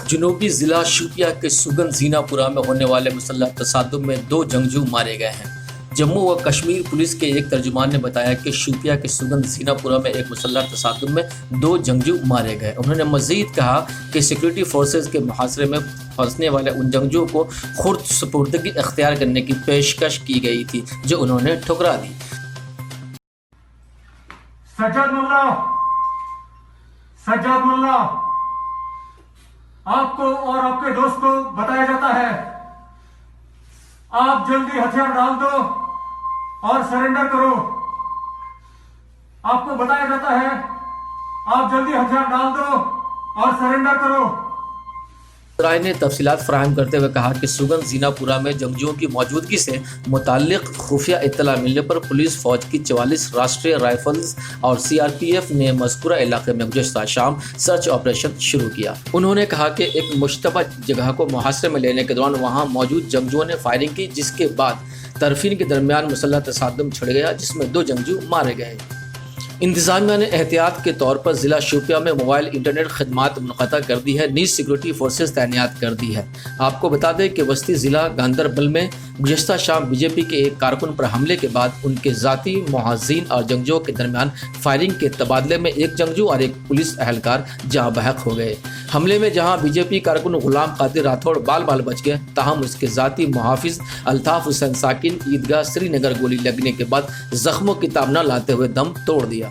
جنوبی ضلع شوپیاں کے سگن زینہ پورہ میں ہونے والے مسلح تصادم میں 2 جنگجو مارے گئے ہیں۔ جموں و کشمیر پولیس کے ایک ترجمان نے بتایا کہ شوپیاں کے سگن زینہ پورہ میں ایک مسلح تصادم میں 2 جنگجو مارے گئے۔ انہوں نے مزید کہا کہ سیکورٹی فورسز کے محاصرے میں پھنسنے والے ان جنگجوؤں کو خرد سپردگی اختیار کرنے کی پیشکش کی گئی تھی، جو انہوں نے ٹھکرا دی۔ سجاد ملا آپ کو اور آپ کے دوست کو بتایا جاتا ہے آپ جلدی ہتھیار ڈال دو اور سرنڈر کرو۔ آپ کو بتایا جاتا ہے آپ جلدی ہتھیار ڈال دو اور سرنڈر کرو۔ رائے نے تفصیلات فراہم کرتے ہوئے کہا کہ سگن زینہ پورہ میں جنگجوؤں کی موجودگی سے متعلق خفیہ اطلاع ملنے پر پولیس فوج کی 44 راشٹریہ رائفلز اور CRPF نے مذکورہ علاقے میں گزشتہ شام سرچ آپریشن شروع کیا۔ انہوں نے کہا کہ ایک مشتبہ جگہ کو محاصرے میں لینے کے دوران وہاں موجود جنگجوؤں نے فائرنگ کی، جس کے بعد طرفین کے درمیان مسلح تصادم چھڑ گیا، جس میں 2 جنگجو مارے گئے۔ انتظامیہ نے احتیاط کے طور پر ضلع شوپیاں میں موبائل انٹرنیٹ خدمات منقطع کر دی ہے، نیز سیکورٹی فورسز تعینات کر دی ہے۔ آپ کو بتا دیں کہ وسطی ضلع گاندربل میں گزشتہ شام BJP کے ایک کارکن پر حملے کے بعد ان کے ذاتی محاذین اور جنگجوؤں کے درمیان فائرنگ کے تبادلے میں ایک جنگجو اور ایک پولیس اہلکار جاں بحق ہو گئے۔ حملے میں جہاں BJP کارکن غلام قادر راٹھوڑ بال بچ گئے، تاہم اس کے ذاتی محافظ الطاف حسین ساکن عیدگاہ سری نگر گولی لگنے کے بعد زخموں کی تاب نہ لاتے ہوئے دم توڑ دیا۔